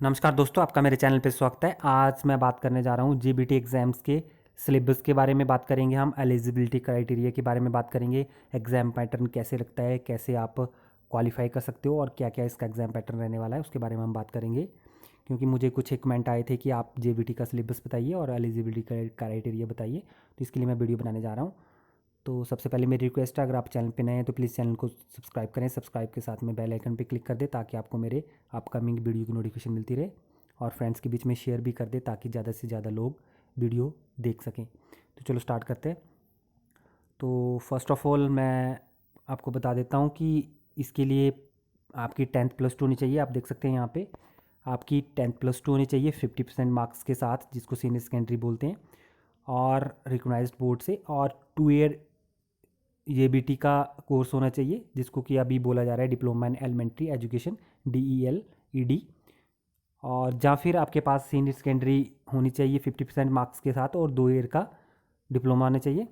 नमस्कार दोस्तों, आपका मेरे चैनल पे स्वागत है। आज मैं बात करने जा रहा हूँ जेबीटी एग्ज़ाम्स के सिलेबस के बारे में बात करेंगे। हम एलिजिबिलिटी क्राइटेरिया के बारे में बात करेंगे। एग्ज़ाम पैटर्न कैसे लगता है, कैसे आप क्वालिफाई कर सकते हो और क्या क्या इसका एग्ज़ाम पैटर्न रहने वाला है, उसके बारे में हम बात करेंगे। क्योंकि मुझे कुछ एक कमेंट आए थे कि आप जेबीटी का सिलेबस बताइए और एलिजिबिलिटी क्राइटेरिया बताइए, तो इसके लिए मैं वीडियो बनाने जा रहा हूँ। तो सबसे पहले मेरी रिक्वेस्ट है, अगर आप चैनल पे नए हैं तो प्लीज़ चैनल को सब्सक्राइब करें। सब्सक्राइब के साथ में बेल आइकन पे क्लिक कर दें ताकि आपको मेरे अपकमिंग वीडियो की नोटिफिकेशन मिलती रहे, और फ्रेंड्स के बीच में शेयर भी कर दें ताकि ज़्यादा से ज़्यादा लोग वीडियो देख सकें। तो चलो स्टार्ट करते हैं। तो फर्स्ट ऑफ ऑल मैं आपको बता देता हूँ कि इसके लिए आपकी 10th+2 होनी चाहिए। आप देख सकते हैं यहाँ पे आपकी 10th+2 होनी चाहिए 50% मार्क्स के साथ, जिसको सीनियर सेकेंडरी बोलते हैं, और रिकॉग्नाइज्ड बोर्ड से, और 2 ईयर जेबीटी का कोर्स होना चाहिए, जिसको कि अभी बोला जा रहा है diploma in elementary education, DELED। और या फिर आपके पास सीनियर सेकेंडरी होनी चाहिए 50% मार्क्स के साथ, और 2 ईयर का डिप्लोमा होना चाहिए।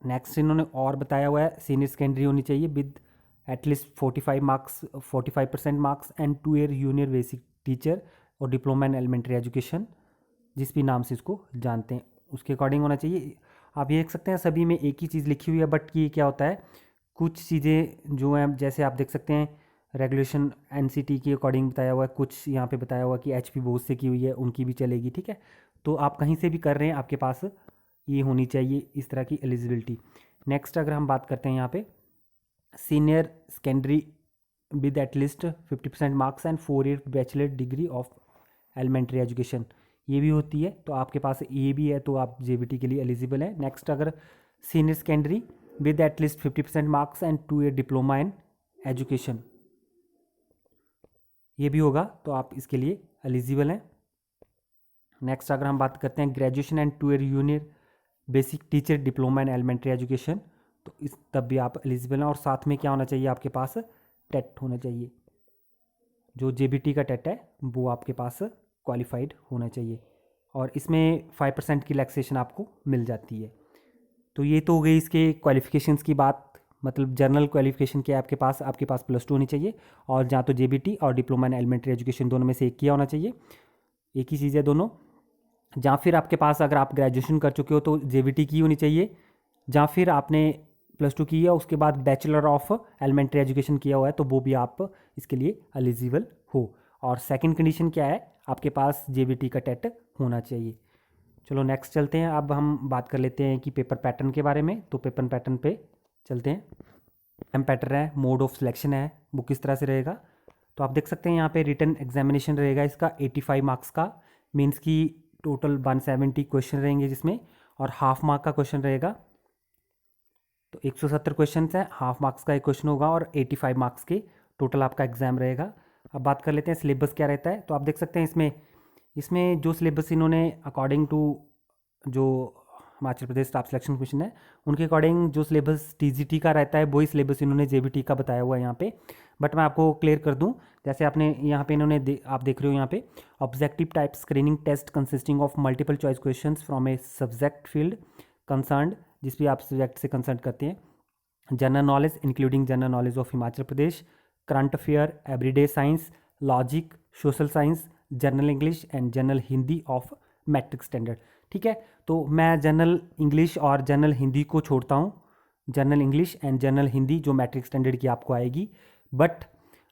नेक्स्ट इन्होंने और बताया हुआ है सीनियर सेकेंडरी होनी चाहिए with at least 45% marks and 2 year junior basic teacher और डिप्लोमा इन एलिमेंट्री एजुकेशन, जिस भी नाम से इसको जानते हैं, उसके अकॉर्डिंग होना चाहिए। आप ये देख सकते हैं सभी में एक ही चीज़ लिखी हुई है, बट ये क्या होता है, कुछ चीज़ें जो हैं, जैसे आप देख सकते हैं रेगुलेशन एनसीटी के अकॉर्डिंग बताया हुआ है, कुछ यहाँ पे बताया हुआ है कि एचपी बोर्ड से की हुई है, उनकी भी चलेगी, ठीक है। तो आप कहीं से भी कर रहे हैं, आपके पास ये होनी चाहिए इस तरह की एलिजिबिलिटी। नेक्स्ट अगर हम बात करते हैं यहाँ पे senior secondary with at least 50% marks and 4 year bachelor degree of elementary education, ये भी होती है। तो आपके पास ये भी है तो आप जेबीटी के लिए एलिजिबल हैं। नेक्स्ट अगर senior secondary with at least 50% marks and 2 year diploma in education, ये भी होगा तो आप इसके लिए एलिजिबल हैं। नेक्स्ट अगर हम बात करते हैं graduation and 2 year junior basic teacher diploma in elementary education, तो इस तब भी आप एलिजिबल हैं। और साथ में क्या होना चाहिए, आपके पास टेट होना चाहिए, जो जेबीटी का टेट है वो आपके पास क्वालिफाइड होना चाहिए, और इसमें 5% की रिलैक्सेशन आपको मिल जाती है। तो ये तो हो गई इसके क्वालिफिकेशंस की बात, मतलब जनरल क्वालिफिकेशन क्या है आपके पास +2 होनी चाहिए, और जहाँ तो जेबीटी और डिप्लोमा इन एलिमेंट्री एजुकेशन दोनों में से एक किया होना चाहिए, एक ही चीज़ है दोनों। जहाँ फिर आपके पास अगर आप ग्रेजुएशन कर चुके हो तो जेबीटी की होनी चाहिए, जहाँ फिर आपने +2 की है उसके बाद बैचलर ऑफ एलिमेंट्री एजुकेशन किया हुआ है तो वो भी आप इसके लिए एलिजिबल हो। और सेकंड कंडीशन क्या है, आपके पास जेबीटी का टेट होना चाहिए। चलो नेक्स्ट चलते हैं। अब हम बात कर लेते हैं कि पेपर पैटर्न के बारे में। तो पेपर पैटर्न पे चलते हैं। एम पैटर्न है, मोड ऑफ सिलेक्शन है, वो किस तरह से रहेगा। तो आप देख सकते हैं यहाँ पे रिटन एग्जामिनेशन रहेगा इसका 85 मार्क्स का, मीन्स की टोटल 170 क्वेश्चन रहेंगे जिसमें, और हाफ मार्क का क्वेश्चन रहेगा। तो 170 क्वेश्चन हैं, हाफ मार्क्स का एक क्वेश्चन होगा, और 85 मार्क्स के टोटल आपका एग्जाम रहेगा। अब बात कर लेते हैं सिलेबस क्या रहता है। तो आप देख सकते हैं इसमें इसमें जो सिलेबस इन्होंने अकॉर्डिंग टू जो Himachal Pradesh staff selection commission है उनके अकॉर्डिंग जो सिलेबस टीजीटी का रहता है वही सिलेबस इन्होंने जेबीटी का बताया हुआ है यहाँ पे। बट मैं आपको क्लियर कर दूँ, जैसे आपने यहाँ पे आप देख रहे हो यहाँ पे objective type screening test consisting of multiple choice question from a subject field concern, जिस भी आप सब्जेक्ट से कंसर्न करते हैं, general knowledge including general knowledge of Himachal Pradesh, current affair, everyday science, logic, social science, general English and general Hindi of matric standard. ठीक है, तो मैं जनरल इंग्लिश और जनरल हिंदी को छोड़ता हूँ, general English and general Hindi जो मैट्रिक स्टैंडर्ड की आपको आएगी। बट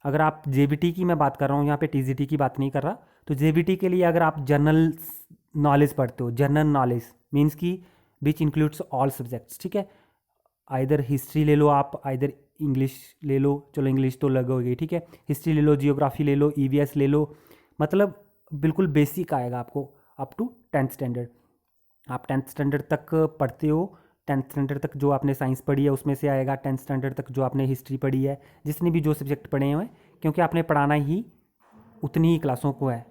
अगर आप जेबीटी की मैं बात कर रहा हूँ यहाँ पे, टीजीटी की बात नहीं कर रहा, तो जेबीटी के लिए अगर आप जनरल नॉलेज पढ़ते हो, जनरल नॉलेज मीन्स की विच इंक्लूड्स ऑल सब्जेक्ट्स, ठीक है, आइदर हिस्ट्री ले लो आप, आइदर इंग्लिश ले लो, चलो इंग्लिश तो लग होगी, ठीक है, हिस्ट्री ले लो, जियोग्राफी ले लो, ईवीएस ले लो, मतलब बिल्कुल बेसिक आएगा आपको अप टू 10th स्टैंडर्ड। आप 10th स्टैंडर्ड तक पढ़ते हो, 10th स्टैंडर्ड तक जो आपने साइंस पढ़ी है उसमें से आएगा, 10th स्टैंडर्ड तक जो आपने हिस्ट्री पढ़ी है, जितने भी जो सब्जेक्ट पढ़े हुए हैं, क्योंकि आपने पढ़ाना ही उतनी ही क्लासों को है।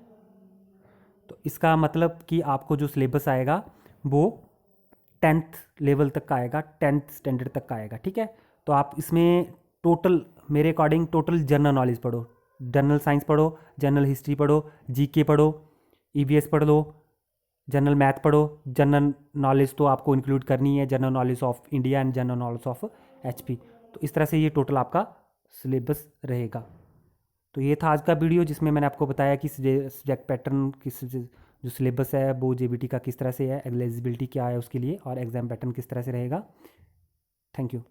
तो इसका मतलब कि आपको जो सिलेबस आएगा वो 10th लेवल तक का आएगा, 10th स्टैंडर्ड तक का आएगा, ठीक है। तो आप इसमें टोटल मेरे अकॉर्डिंग टोटल जनरल नॉलेज पढ़ो, जनरल साइंस पढ़ो, जनरल हिस्ट्री पढ़ो, जीके पढ़ो, ईवीएस पढ़ लो, जनरल मैथ पढ़ो, जनरल नॉलेज तो आपको इंक्लूड करनी है, general knowledge of India and general knowledge of HP. तो इस तरह से ये टोटल आपका सिलेबस रहेगा। तो ये था आज का वीडियो जिसमें मैंने आपको बताया कि सब्जेक्ट पैटर्न किस जो सिलेबस है वो जेबीटी का किस तरह से है, एलिजिबिलिटी क्या है उसके लिए, और एग्ज़ाम पैटर्न किस तरह से रहेगा। Thank you.